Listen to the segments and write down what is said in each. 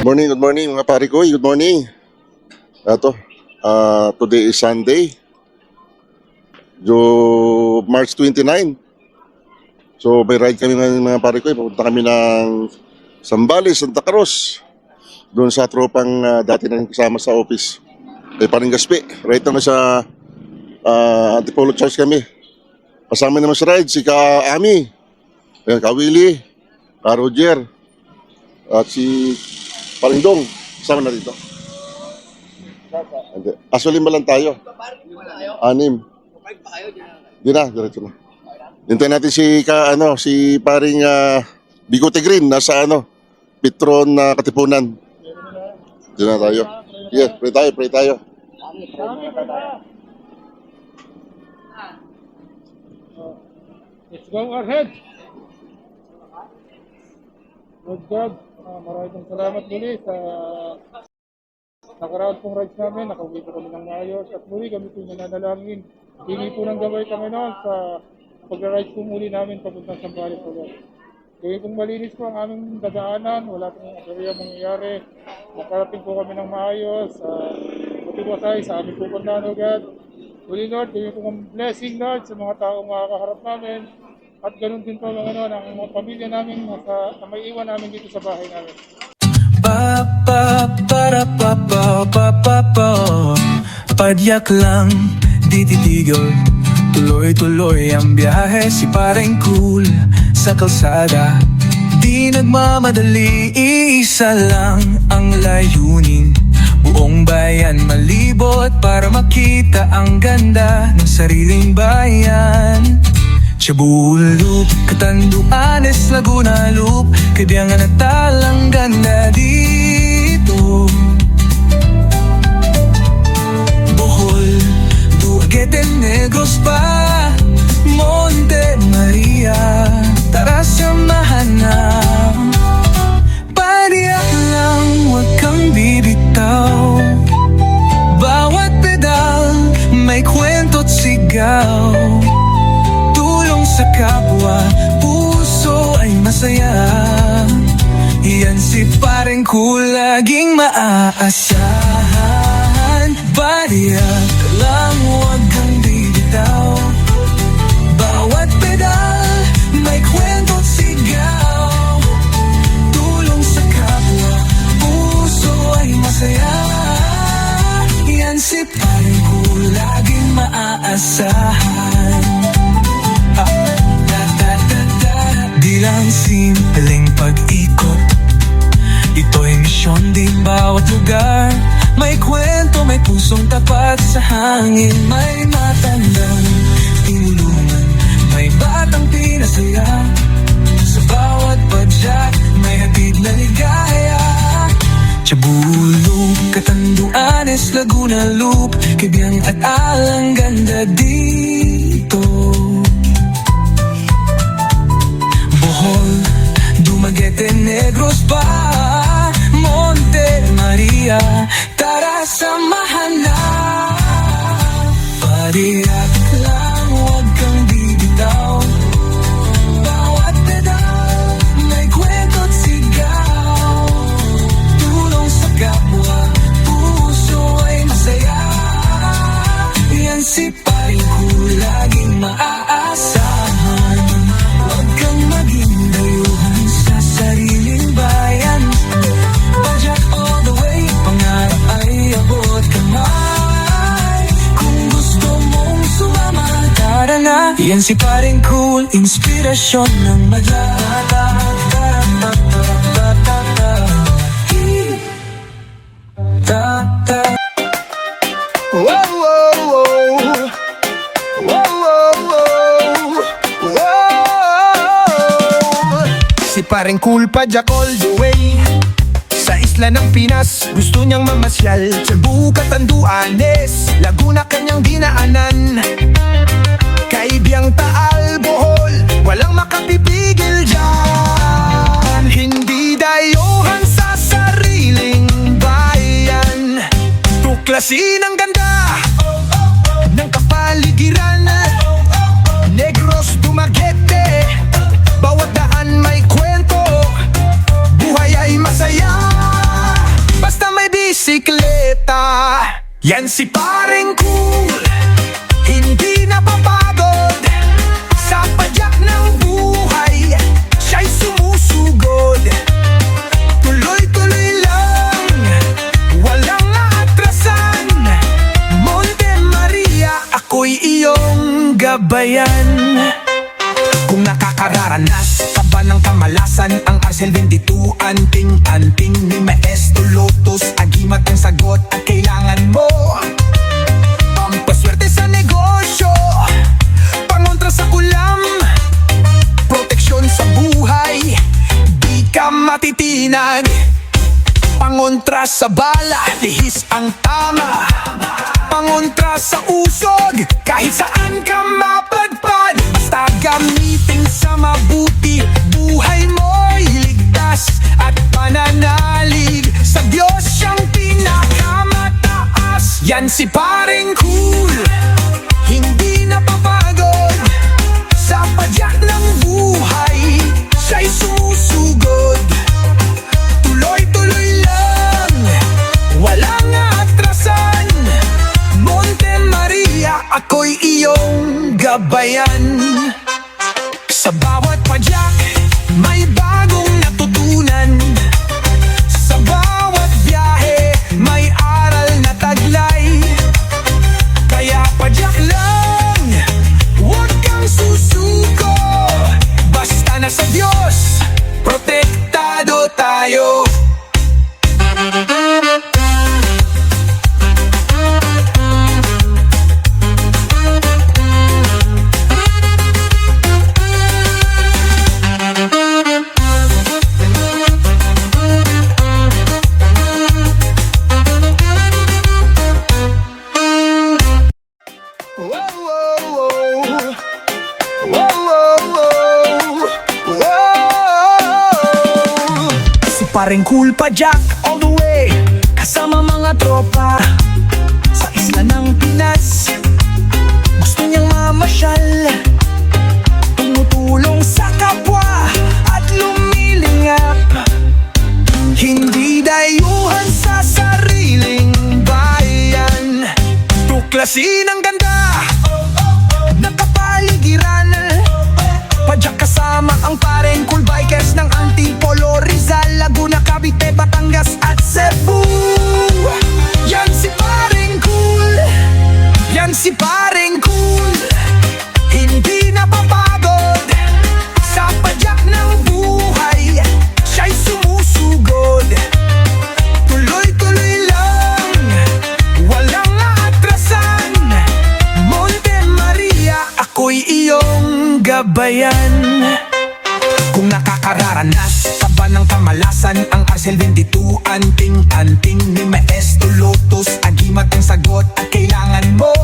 Good morning mga pare ko. Good morning. Today is Sunday, March 29. So may ride kami ngayon mga pare ko. Pupunta kami ng Zambales, Santa Cruz. Doon sa tropang dati na kasama sa office. Kay Paring Gaspi. Right naman sa Antipolo Church kami. Kasama naman sa ride si Ka Ami, Ka Willie, Ka Roger, at si Paring Dong. Kasama na dito. Asulin ba lang tayo? Anim. Di na, diretso na. Hintayin natin si Paring Bigote Green nasa Petron na Katipunan. Di na tayo. Yes, pray tayo. Let's go ahead. Lord God, maraming salamat muli sa nakaraan pong rides namin. Nakauwi po kami ng maayos at muli kami po nananalangin. Hingi po ng gabay Panginoon sa pag-rides po muli namin papuntang Zambales po. Gawin pong malinis po ang aming dadaanan. Wala pong agarya mangyayari. Nakarating po kami ng maayos. Matiwasay sa aming pupuntahan, O God. Muli Lord, gawin pong blessing Lord sa mga taong makakaharap namin. At ganun din po Panginoon ang mga pamilya namin na may iwan namin dito sa bahay namin. Padyak lang, di titigil. Tuloy-tuloy ang biyahe, si Paring Cool sa kalsada. Di nagmamadali, isa lang ang layunin. Buong bayan malibot para makita ang ganda ng sariling bayan. Cebu Loop, Catanduanes, Laguna Loop, Kabiangan at Talang ganda dito. Bohol, Duaguete, Negros pa, Monte Maria, tara samahan na. Pariyak lang, huwag kang bibitaw. Bawat pedal, may kwento't sigaw. Sa kapwa, puso ay masaya. Yan si Paring Cool, laging maaasahan. Bariyak lang, huwag kang bibitaw. Bawat pedal, may kwento't sigaw. Tulong sa kapwa, puso ay masaya. Yan si Paring Cool, laging maaasahan. Di lang simpleng pag-ikot, ito'y misyon din bawat lugar. May kwento, may pusong tapat sa hangin. May matandang tinulungan, may batang pinasaya. Sa bawat padyak, may hatid na ligaya. Cebu Loop, Catanduanes, Laguna Loop, Kabiang at Alang ganda dito. Dumaguete, Negros pa, Monte Maria, tara samahan na. Pariyak lang, huwag kang bibitaw. Bawat pedal, may kwento't sigaw. Tulong sa kapwa, puso ay masaya. Yan si Paring Cool, laging maaasahan. Huwag kang maging dayuhan sa sariling bayan. Padyak all the way, pangarap ay abot kamay. Kung gusto mong sumama, tara na. Yan si Paring Cool, inspirasyon ng madala. Si Paring Cool, Padyak all the way. Sa isla ng Pinas, gusto niyang mamasyal. Cebu, Catanduanes, Laguna kanyang dinaanan. Kaibiyang Taal, Bohol, walang makapipigil dyan. Hindi dayuhan sa sariling bayan. Tuklasin ang ganda ng kapaligiran. Negros, Dumaguete, bawat daan may kwento. Buhay ay masaya. Yan si Paring Cool, hindi napapagod sa padyak ng buhay, siya'y sumusugod. Tuloy-tuloy lang, walang atrasan. Monte Maria, ako'y iyong gabayan. Kung nakakararanas ka ba ng kamalasan, ang Arcel 22, anting-anting ni Maestro Lotus, agimat ang sagot at kailangan mo. Pampaswerte sa negosyo, pangontra sa kulam, proteksyon sa buhay, di ka matitinag. Pangontra sa bala, lihis ang tama. Pangontra sa usog, kahit saan ka mapadpad. Basta gamitin sa mabuti, buhay mo'y ligtas at pananalig. Sa Diyos siyang pinakamataas. Yan si Paring Cool, hindi napapagod sa padyak ng buhay, siya'y sumusugod. Tuloy-tuloy lang, walang atrasan. Monte Maria, ako'y iyong gabayan. Sa bawat padyak, may bagong natutunan. Sa bawat biyahe, may aral na taglay. Kaya padyak lang, huwag kang susuko. Basta na sa Diyos, protektado tayo. Si Paring Cool Padyak all the way, kasama mga tropa sa isla ng Pinas. Gusto niyang mamasyal, tumutulong sa kapwa at lumilingap. Hindi dayuhan sa sariling bayan, tuklasin ang ganda ng kapaligiran. Padyak kasama ang Paring Cool Bikers ng Antipolo, Rizal, Laguna, Cavite, Batangas at Cebu. Yan si Paring Cool, yan si Paring Cool, hindi napapagod sa padyak ng buhay, siya'y sumusugod. Tuloy-tuloy lang, walang atrasan. Monte Maria, ako'y iyong gabayan. Kung nakakararanas ka ba ng kamalasan, ang Arcel 22, anting-anting ni Maestro Lotus, agimat ang sagot at kailangan mo.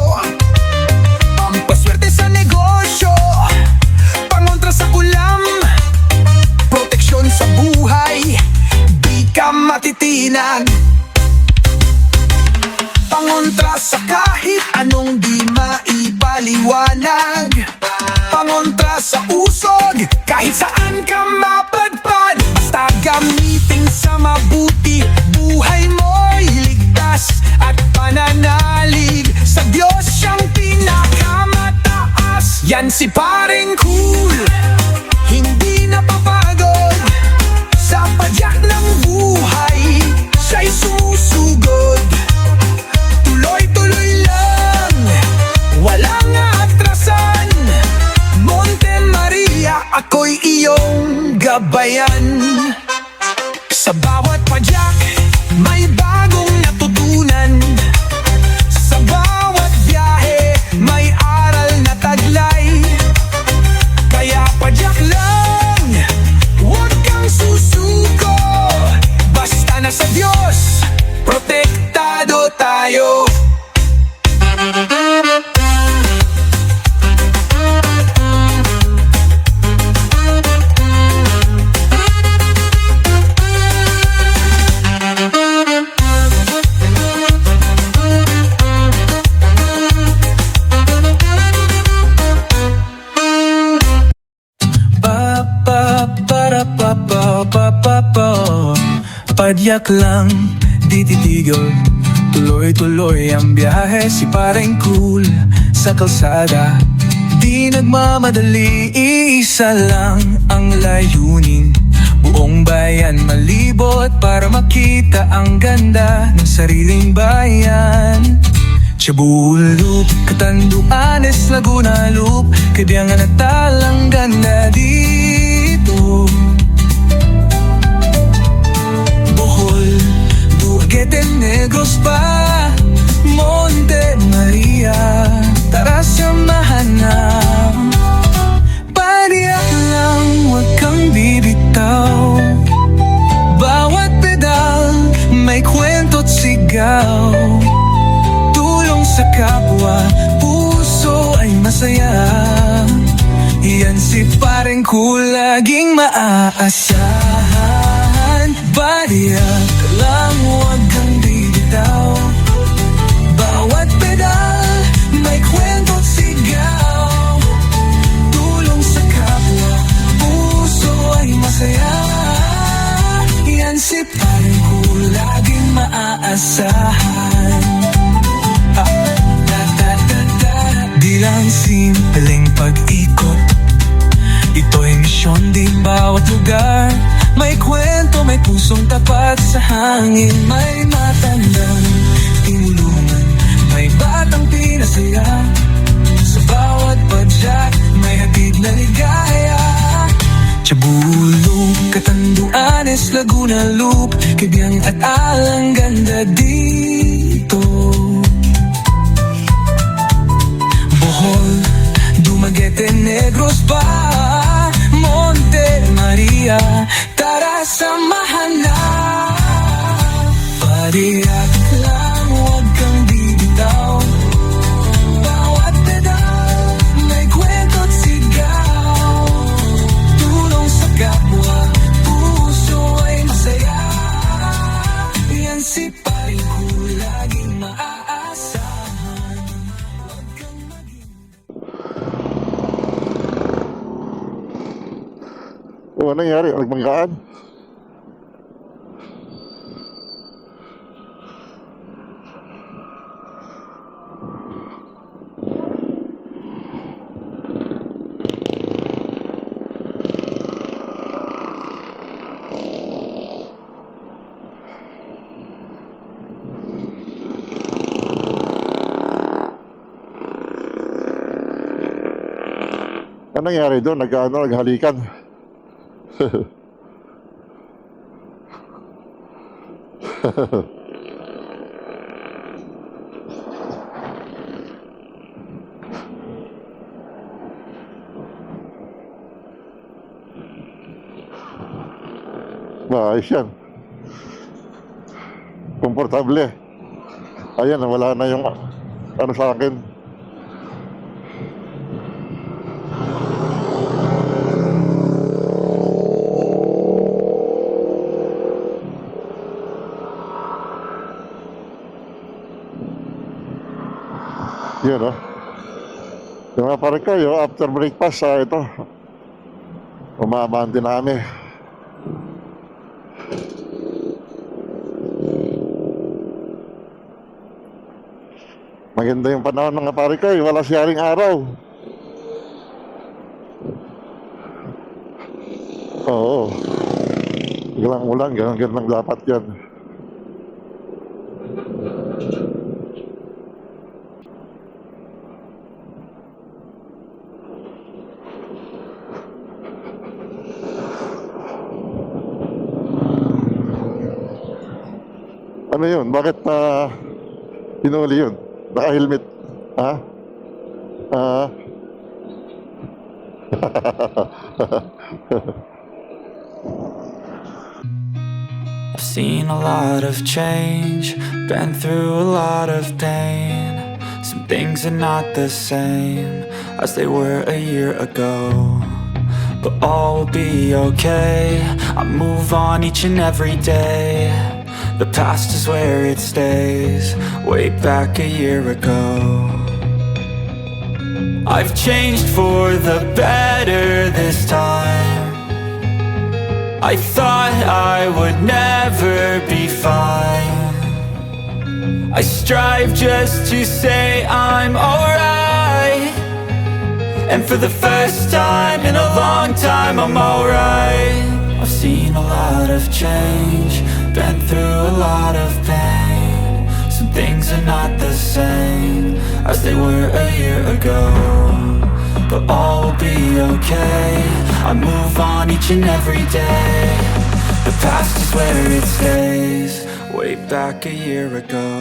Pampaswerte sa negosyo, pangontra sa kulam, proteksyon sa buhay, di ka matitinag. Pangontra sa kahit anong di maipaliwanag. Pangontra sa usog, kahit saan ka mapadpad. Basta gamitin sa mabuti, buhay mo'y ligtas at pananalig. Sa Diyos siyang pinakamataas. Yan si Paring Cool, hindi napapagod sa padyak ng buhay, siya'y sumusugod. Tuloy-tuloy lang, walang atrasan. Monte Maria, ako'y iyong gabayan. Sa bawat padyak, may bagong natutunan. Sa bawat biyahe, may aral na taglay. Kaya padyak lang, huwag kang susuko. Basta na sa Diyos, protektado tayo. Padyak lang, di titigil. Tuloy-tuloy ang biyahe, si pareng cool sa kalsada. Di nagmamadali, isa lang ang layunin. Buong bayan malibot para makita ang ganda ng sariling bayan. Cebu Loop, Catanduanes, Laguna Loop, Kadiangan at Talang ganda dito. Bohol, Duguete, Negros pa, Monte Maria, tara samahan na. Pariyak lang, huwag kang bibitaw. Bawat pedal, may kwento't sigaw. Tulong sa kapwa, puso ay masaya. Yan si pareng cool, laging maaasahan. Pariyak lang, huwag kang bibitaw. Bawat pedal, may kwento't sigaw. Tulong sa kapwa, puso ay masaya. Yan si pareng cool, laging maaasahan. Di lang simpleng pag-ikot, ito'y misyon din bawat lugar. May kwento, may pusong tapat sa hangin. May matandang tinulungan, may batang pinasaya. Sa bawat padyak, may hatid na ligaya. Cebu Loop, Catanduanes, Laguna Loop, Kibyang at Alang ganda dito. Bohol, Dumaguete, Negros pa, Monte Maria, tara samahan na. Pariyak lang, huwag kang bibitaw. Bawat pedal, may kwento't sigaw. Tulong sa kapwa, puso ay masaya. Yan si paring cool, laging maaasahan. Huwag kang maging... O, ano nangyari? Nagmanggaan? Ano nangyari doon? Naghalikan. Maayos yan. Komportable. Ayan, wala na yung ano sa akin. Yun, oh. Yung mga pare kayo, after breakfast, ito, umaabante na kami. Maganda yung panahon mga pare kayo, wala siyaring araw. Oo. Galang ulan, ganang dapat yan. Ano yun? Bakit hinuli yun? Naka-helmet? Ha? I've seen a lot of change, been through a lot of pain. Some things are not the same as they were a year ago, but all will be okay. I move on each and every day. The past is where it stays, way back a year ago. I've changed for the better this time. I thought I would never be fine. I strive just to say I'm alright. And for the first time in a long time, I'm alright. I've seen a lot of change, been through a lot of pain. Some things are not the same as they were a year ago, but all will be okay. I move on each and every day. The past is where it stays, way back a year ago.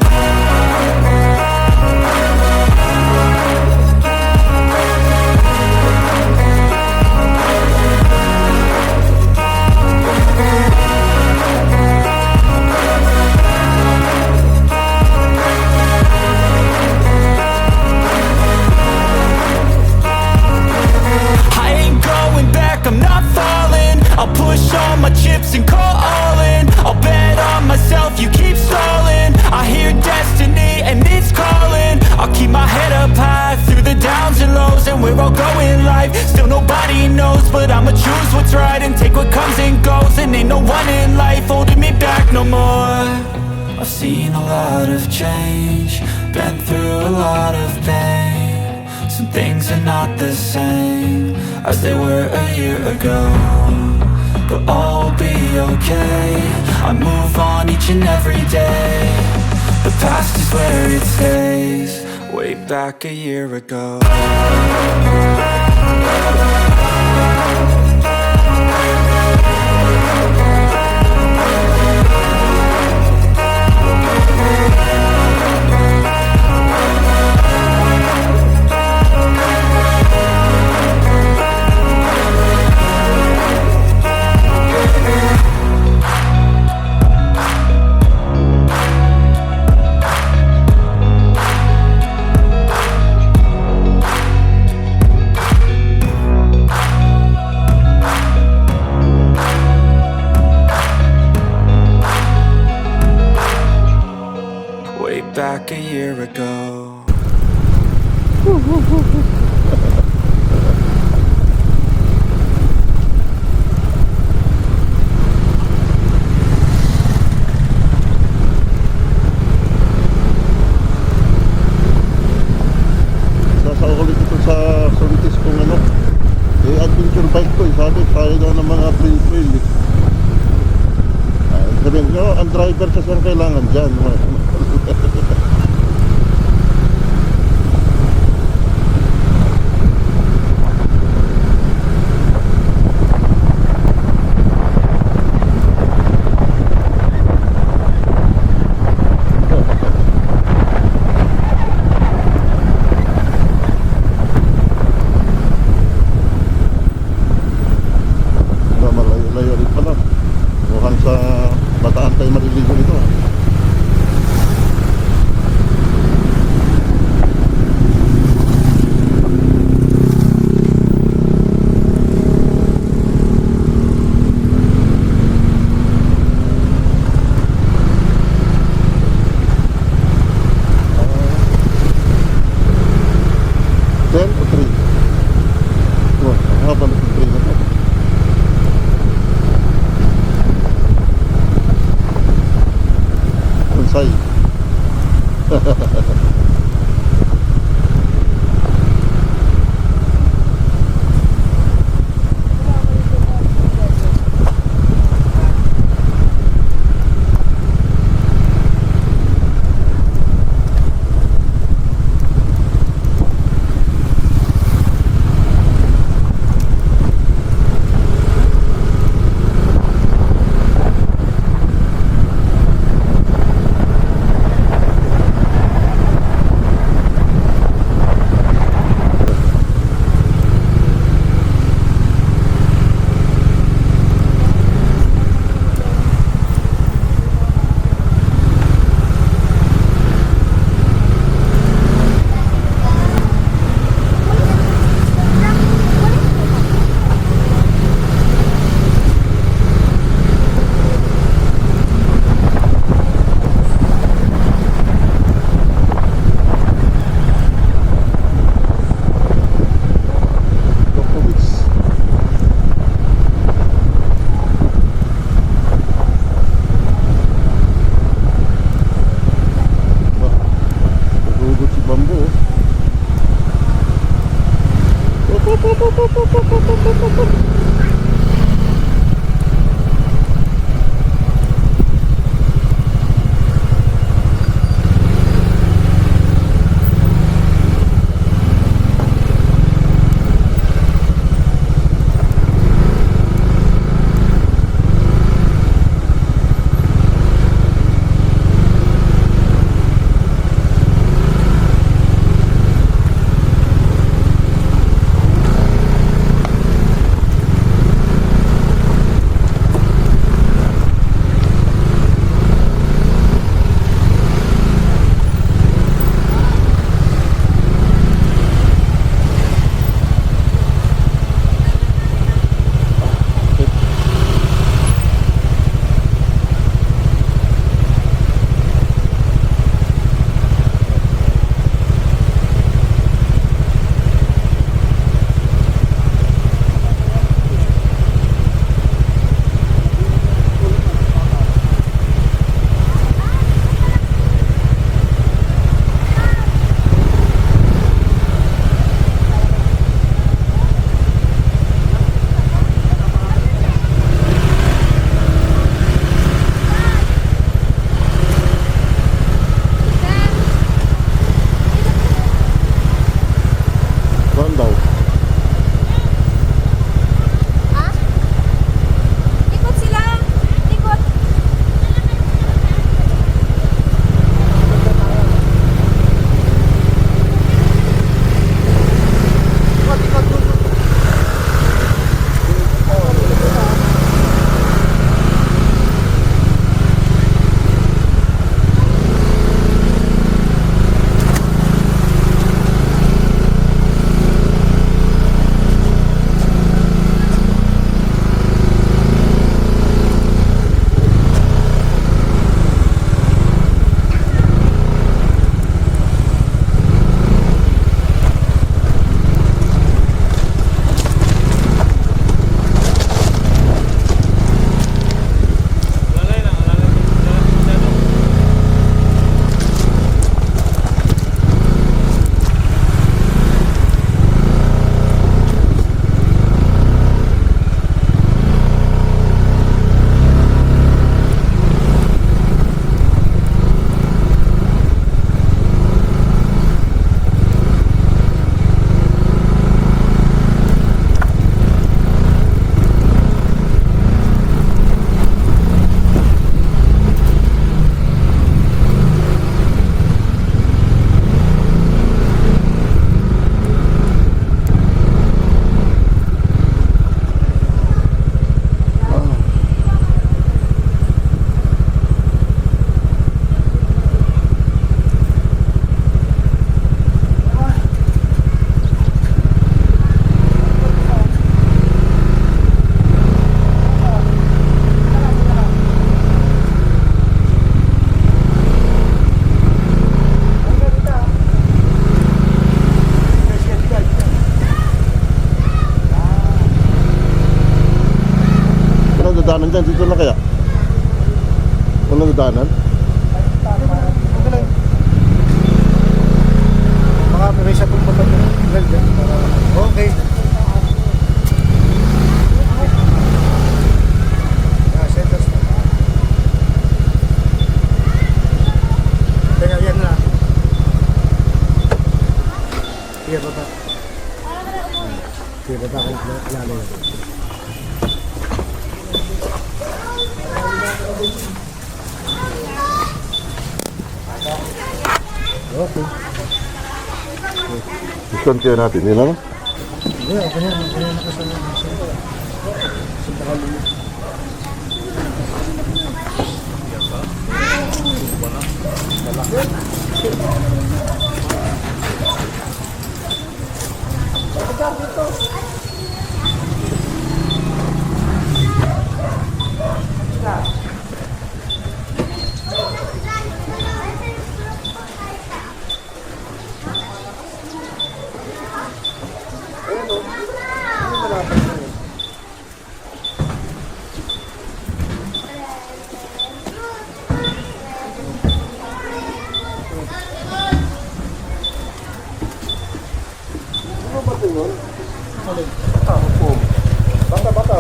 I ain't going back, I'm not falling. I'll push all my chips and call all in. I'll bet on myself, you keep stalling. I hear destiny and it's calling. I'll keep my head up high through the downs and lows. And where I'll go in life, still nobody knows. But I'ma choose what's right and take what comes and goes. And ain't no one in life holding me back no more. I've seen a lot of change, been through a lot of pain. Some things are not the same as they were a year ago, but all will be okay. I move on each and every day. The past is where it stays, way back a year ago. Way back a year ago. Sasaulit ito sa service kong ano, adventure bike ko, sabi tayo daw ng mga trail eh. Sabihin nyo, ang driver kasi ang kailangan dyan. Malayo rin pala. Mukhang sa Bataan tayo mariligo nito. Saan daw? Ikot sila. Ikot. Daanan dyan, dito na kaya? Ano daanan? Baka may siya pong patag okay. Send us. Teka, yan na. Sige, baba. Sige, baba ka lalo. Okay. Discount kaya natin, yun lang? Yeah, okay na. Okay na nakasama. ulit. Bata.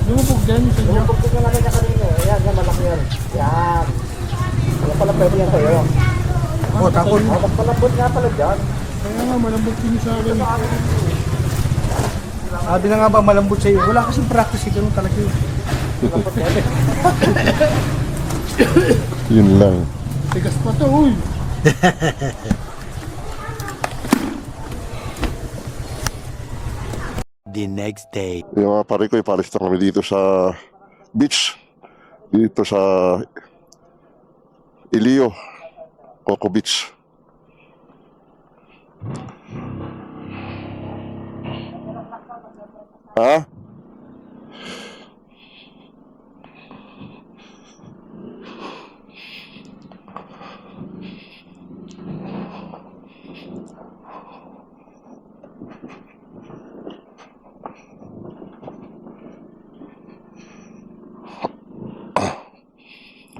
Lumubog din sa inyo. Huwag ko nga kanya kanino. Ayan, yan, malaki yan. Yan. Yan pala pwede yan sa'yo. Oh, tapos. Mas malambot nga pala dyan. Kaya nga, malambot din sa akin. Sabi na nga ba malambot sa'yo? Wala kasing practice eh. Ganun talaga yun. Yun lang. Tigas pa to, uy. The next day. Yung mga pare ko, ipalis na kami dito sa beach. Dito sa Ilio, Coco Beach. Ha?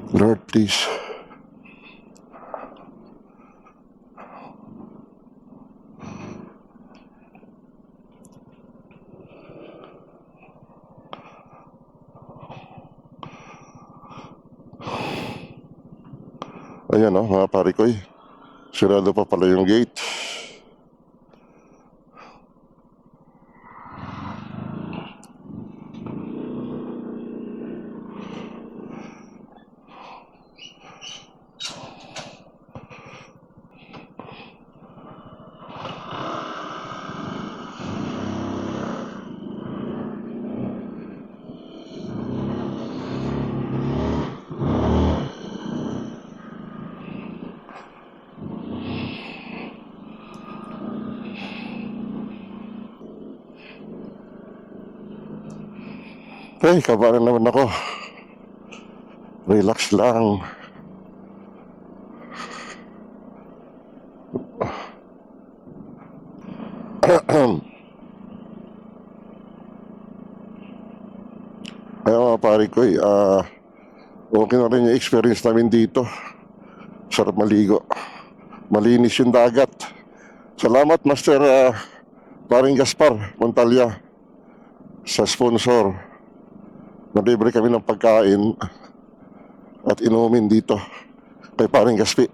Lord, please. Ayan mga pare ko eh. Sirado pa pala yung gate. Ay, kabaran naman ako. Relax lang. Ay, mga pare ko okay na rin yung experience namin dito. Sarap maligo. Malinis yung dagat. Salamat, Master Paring Gaspar Montalya, sa sponsor. Nalibre kami ng pagkain at inumin dito kay Paring Gaspi.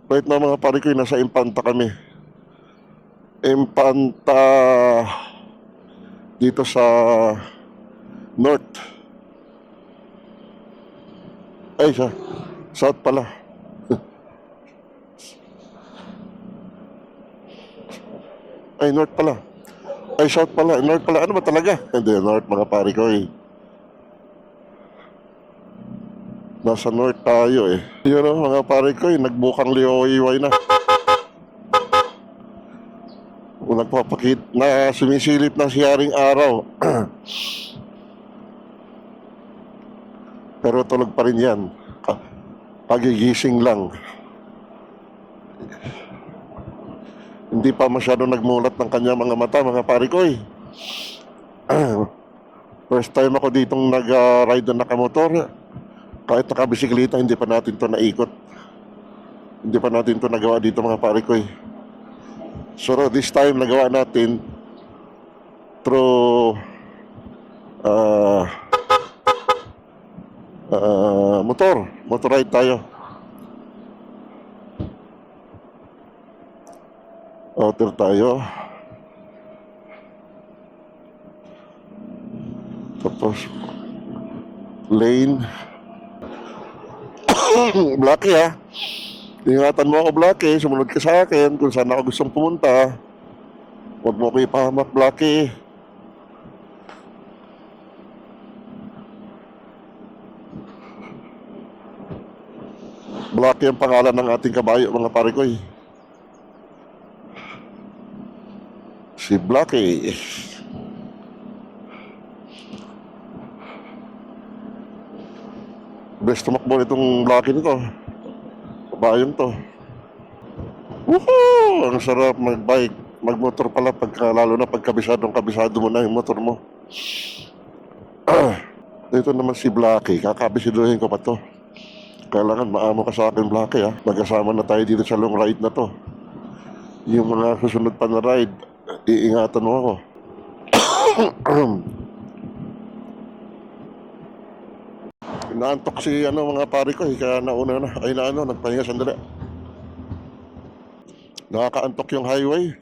Right now mga pare ko, nasa Impanta kami. Impanta dito sa North. Ay, sa South pala. Ay, North pala. Ay, South pala. North pala. Ano ba talaga? Hindi, North mga pare ko eh. Nasa North tayo eh. Yun o, mga pare ko eh. Nagbukang liwayway na. Nagpapakit na sumisilip na si Haring Araw. Pero tulog pa rin yan. Pagigising lang. Hindi pa masyado nagmulat ng kanya mga mata, mga pare ko eh. First time ako ditong nag-ride na nakamotor. Kahit nakabisikleta, hindi pa natin to naikot. Hindi pa natin to nagawa dito mga pare ko eh. So this time nagawa natin through motor ride tayo. Outer tayo. Tapos lane. Blackie ha. Ingatan mo ako, Blackie. Sumunod ka sa akin kung saan ako gustong pumunta. Huwag mo ko ipahamak, Blackie. Blackie ang pangalan ng ating kabayo, mga pare ko eh. Si Blackie. Best tumakbo itong Blackie nito. Kabayong to. Woohoo! Ang sarap mag-bike. Mag-motor pala lalo na kabisado mo na yung motor mo. Ito naman si Blackie. Kakabisiduhin ko pa to. Kailangan maamo ka sa akin, Blackie, ha. Magkasama na tayo dito sa long ride na to. Yung mga susunod pa na ride, iingatan mo ako. Naantok si mga pare ko, kaya nauna na. Ay nagpahinga sandali. Nakakaantok yung highway.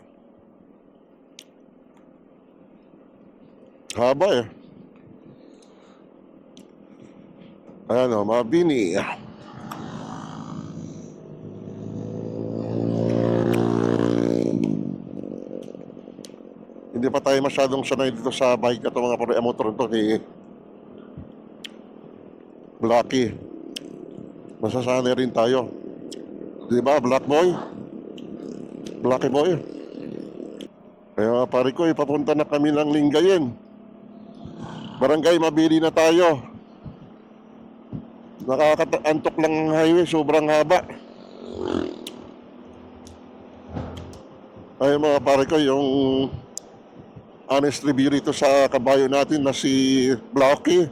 Haba eh. Ayan Mabini. Hindi pa tayo masyadong sanay dito sa bike na to, mga pare, motor to ni Blackie. Masasanay rin tayo. Di ba, Black Boy? Blackie Boy. Kaya pare ko, papunta na kami ng Lingayen. Barangay Mabini na tayo. Nakakaantok lang ang highway, sobrang haba. Ay mga pare ko, yung honest review rito sa kabayo natin na si Blackie.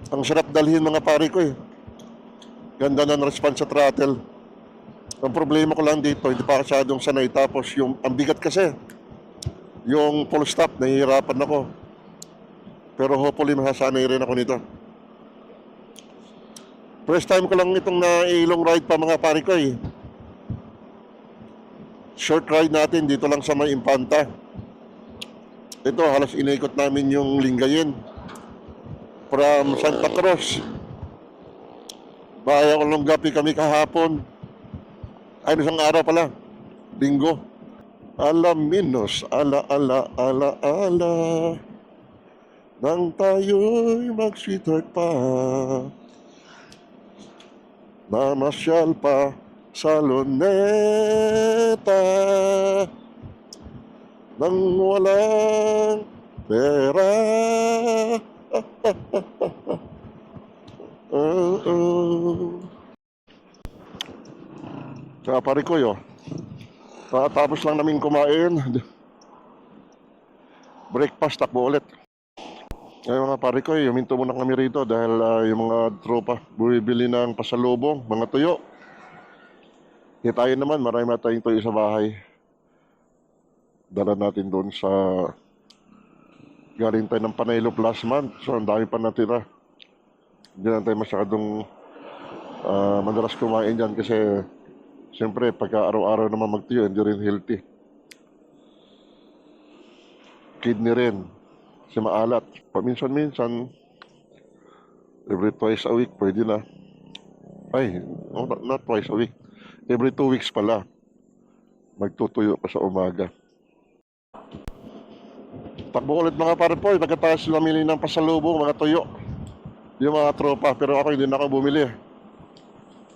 Ang sarap dalhin mga pare ko eh. Ganda ng response sa throttle. Ang problema ko lang dito, hindi pa masyadong sanay. Tapos ang bigat kasi. Yung full stop, nahihirapan ako. Pero hopefully masasanay rin ako nito. First time ko lang itong na-ilong ride pa mga pare ko eh. Short ride natin dito lang sa may Impanta. Ito, halos inaikot namin yung Lingayen. From Santa Cruz. Baya Olongapi kami kahapon. Ay, isang araw pala. Linggo. Alaminos, ala. Nang tayo'y mag-sweetheart pa. Mamasyal pa sa Luneta. Nang walang pera. Kaya pare ko tapos lang namin kumain. Breakfast, takbo ulit. Ay mga pare ko, huminto muna kami rito dahil yung mga tropa bumibili ng pasalubong, mga tuyo. Tayo naman, marami na tayong tuyo sa bahay. Dala natin doon sa galing tayo ng Panaylo last month. So ang dami pa natira. Hindi na tayo masyadong madalas kumain dyan kasi siyempre pagka araw-araw naman magtuyo, hindi rin healthy. Kidney rin kasi maalat. Paminsan-minsan, every twice a week pwede na. Ay, not twice a week, every 2 weeks pala magtutuyo pa sa umaga. Takbo ulit mga pare po, pagkatapos namili ng pasalubong, mga tuyo, yung mga tropa. Pero ako hindi na ako bumili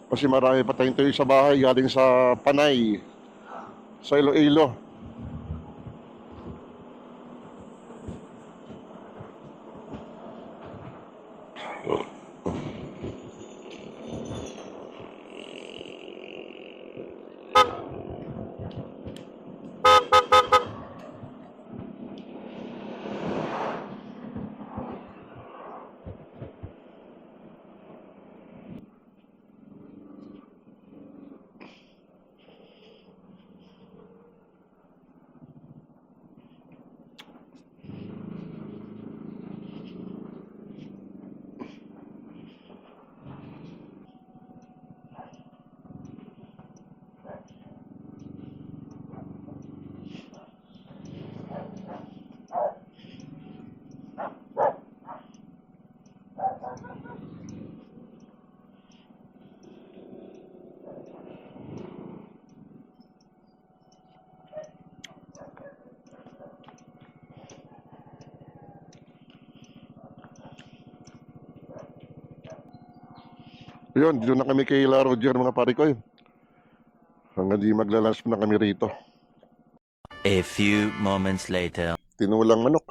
kasi marami pa tayong tuyo sa bahay galing sa Panay, sa Iloilo. Yun, dito na kami kay La Roger mga pare ko. Hanggang di maglalunch na kami rito. A few moments later. Tinulang manok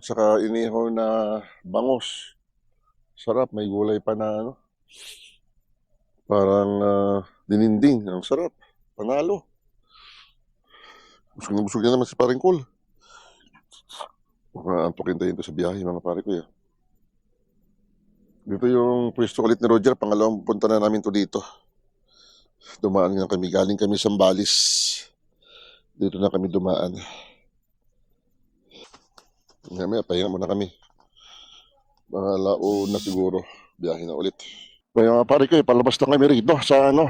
tsaka inihaw na bangos. Sarap, may gulay pa na parang dininding. Ang sarap, panalo. Busog na busog na naman si paring Cool. Antukin tayo sa biyahe mga pare ko. Dito yung pwesto ulit ni Roger. Pangalawang punta na namin to dito. Dumaan nga kami. Galing kami Sambales. Dito na kami dumaan. Ngayon, pahinga muna kami. Mga lao na siguro. Biyahe na ulit. Kaya nga pare ko, palabas na kami rito sa ano.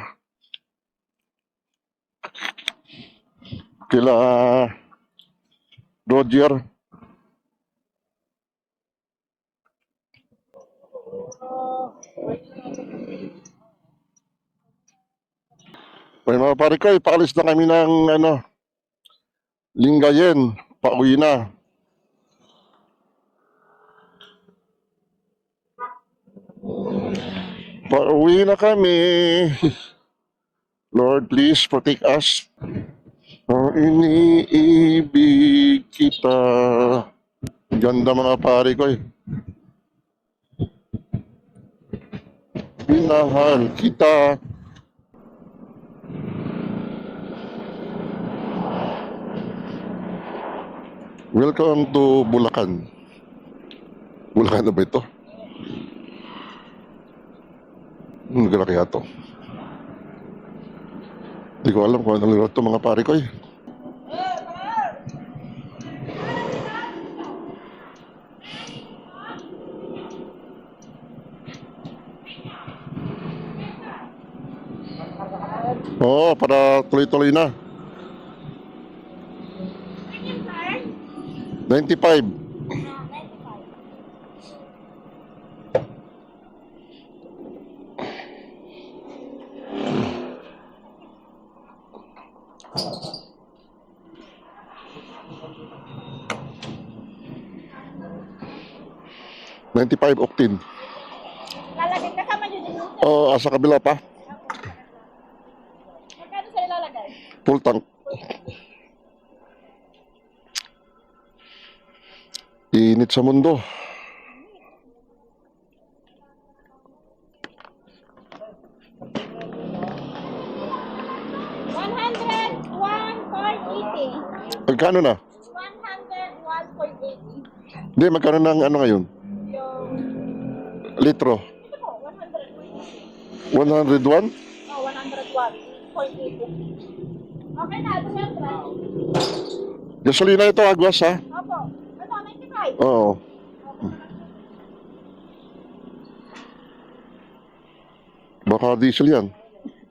Kila Roger. Kaya mga pare ko, paalis na kami ng ano, Lingayen. Pauwi na. Pauwi na kami. Lord, please protect us. Ang iniibig kita. Ganda mga pare ko eh. Minahal kita. Welcome to Bulacan. Bulacan na ba ito? Lugar kaya to? Hindi ko alam kung anong lugar to mga pare ko eh. Oo, para tuloy-tuloy na. 95. $95 octane. Lalagay kasama nyo din yung Oo, sa kabila pa. magkano sa ilalagay? Full tank. Init sa mundo. $101.80. Magkano na? 101.80. Hindi, magkano ng ano ngayon? Yung, Litro? ito po, 101. 101? Oh, 101.80. Okay na, 200. Gasolina ito, agwas ha? Opo. Ano, 95. Oo. Baka diesel yan.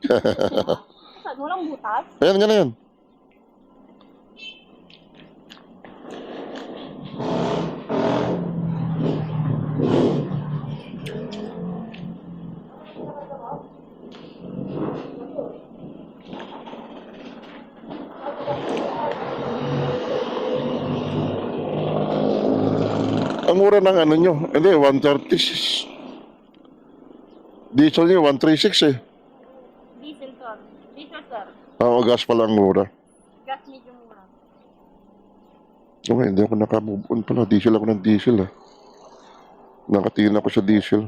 Saan, walang butas? Ayan, yan na yan. Ang mura ng ano nyo. Hindi, 136. Diesel nyo, 136 eh. Diesel, sir. Diesel, sir. Oo, gas pala ang mura. Gas medyo mura. Okay, hindi ako nakamove on pala. Diesel ako ng diesel ah. Nakatingin ako sa diesel.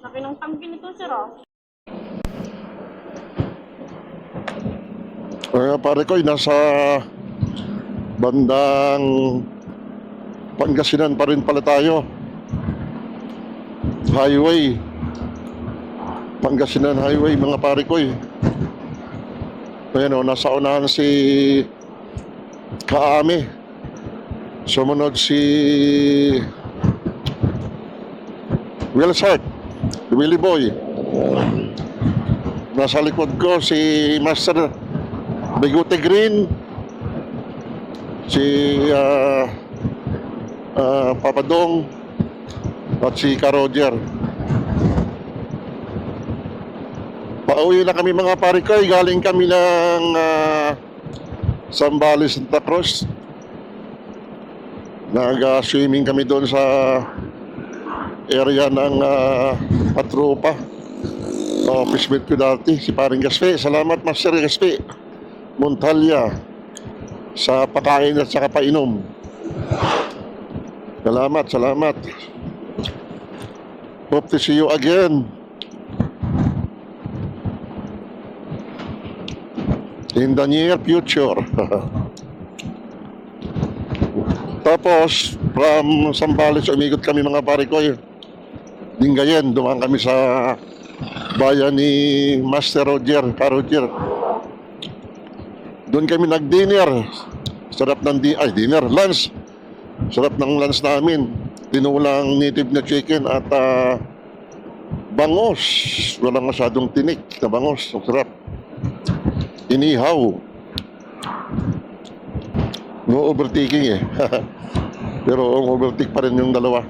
Laki ng tangki nito, sir, oh. Kaya pare ko, nasa bandang Pangasinan pa rin pala tayo. Highway. Pangasinan Highway, mga pare ko eh. Ayan o, nasa unahan si Kaame. Sumunod si Wilsart, Willie Boy. Nasa likod ko si Master Bigote Green, si Papa Dong, at si Ka Roger. Pauwi na kami mga pare ko. Galing kami ng Sambales, Santa Cruz. Nag-swimming kami doon sa area ng Patropa. Office mate ko dati, si Paring Gaspe. Salamat, Master Gaspe Montalya, sa pakain at saka painom. Salamat, salamat. Hope to see you again. In the near future. Tapos, from Sambales, umikot kami mga pare ko. Lingayen, dumaan kami sa bayan ni Master Roger, Ka Roger. Doon kami nag-dinner. Sarap ng dinner, lunch. Sarap ng lunch namin. Tinulang native na chicken at bangos. Walang masyadong tinik na bangos. Ang sarap. Inihaw. No overtaking eh. Pero ang overtake pa rin yung dalawa.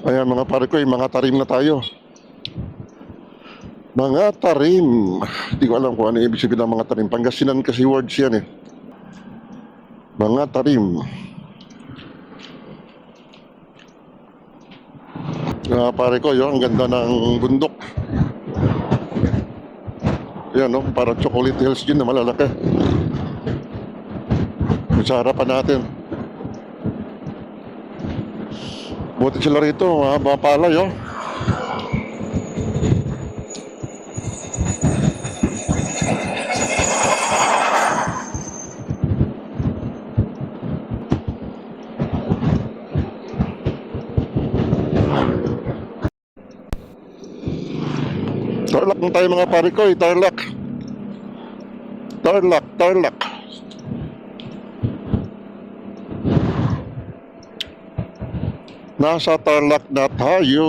Ayan mga pare ko, mga tarim na tayo. Mga tarim. Hindi ko alam kung ano ibig sabihin ng mga tarim. Pangasinan kasi words yan eh. Mga tarim. Pare ko, yun, ang ganda ng bundok. Yan no, parang chocolate hills yun na malalaki. Sa harapan natin. Buti sila rito, mga palay, oh. Tarlac na tayo mga pare ko, Tarlac. Tarlac. Nasa Tarlac na tayo.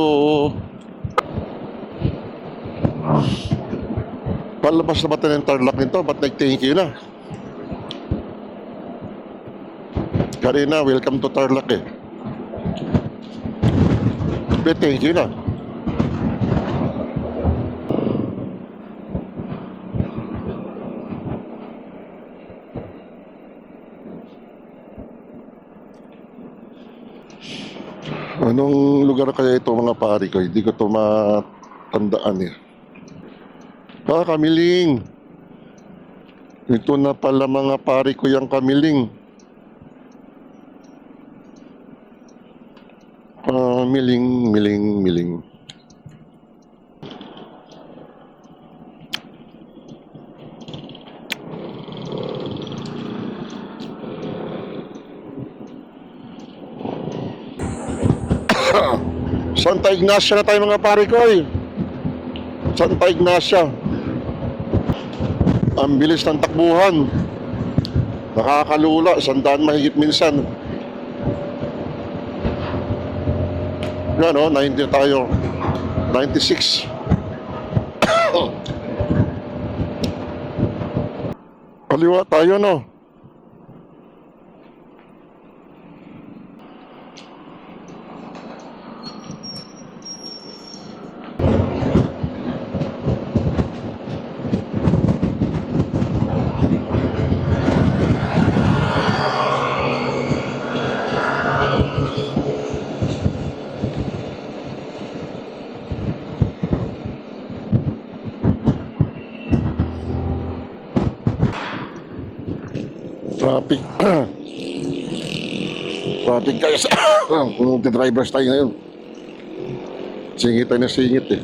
Palabas na ba tayo ng Tarlac nito? Ba't nag-thank you na? Karina, welcome to Tarlac eh. Thank you na. Anong lugar kaya ito mga pari ko? Hindi ko ito matandaan eh. Kamiling. Ito na pala mga pari ko yung Kamiling. Miling. Santa Ignacia na tayo mga pare ko eh. Santa Ignacia. Ang bilis ng takbuhan. Nakakalula, 100 mahigit minsan. Yan o, 90 tayo. 96. Kaliwa tayo no. Traffic. Traffic guys. Kung drivers tayo ngayon. Singit tayo na singit eh.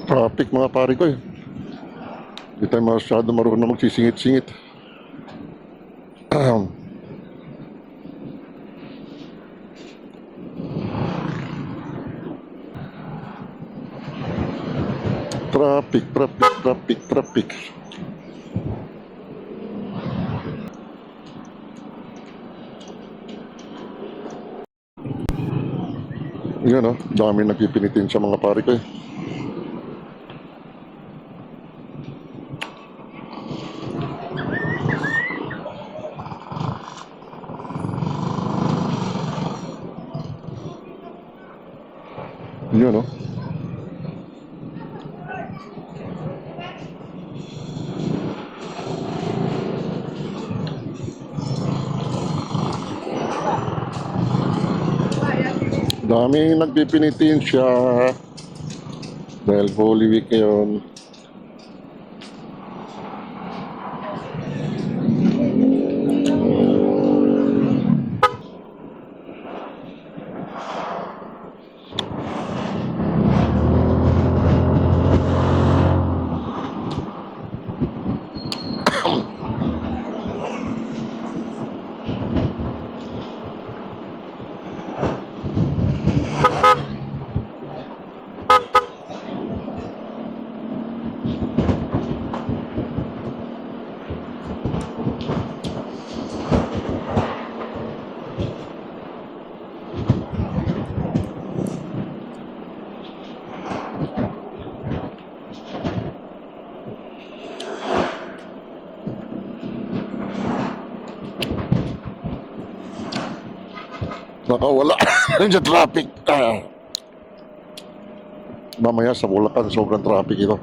Traffic mga pare ko eh. Hindi tayo masyado marunong magsisingit-singit. Traffic. Yan o, dami nagpipinitin sa mga pare ko eh. Yun, no? Daming nagpipinitin siya dahil Holy Week ngayon. Nakawala sa traffic. Mamaya sa Bulacan, sobrang traffic ito.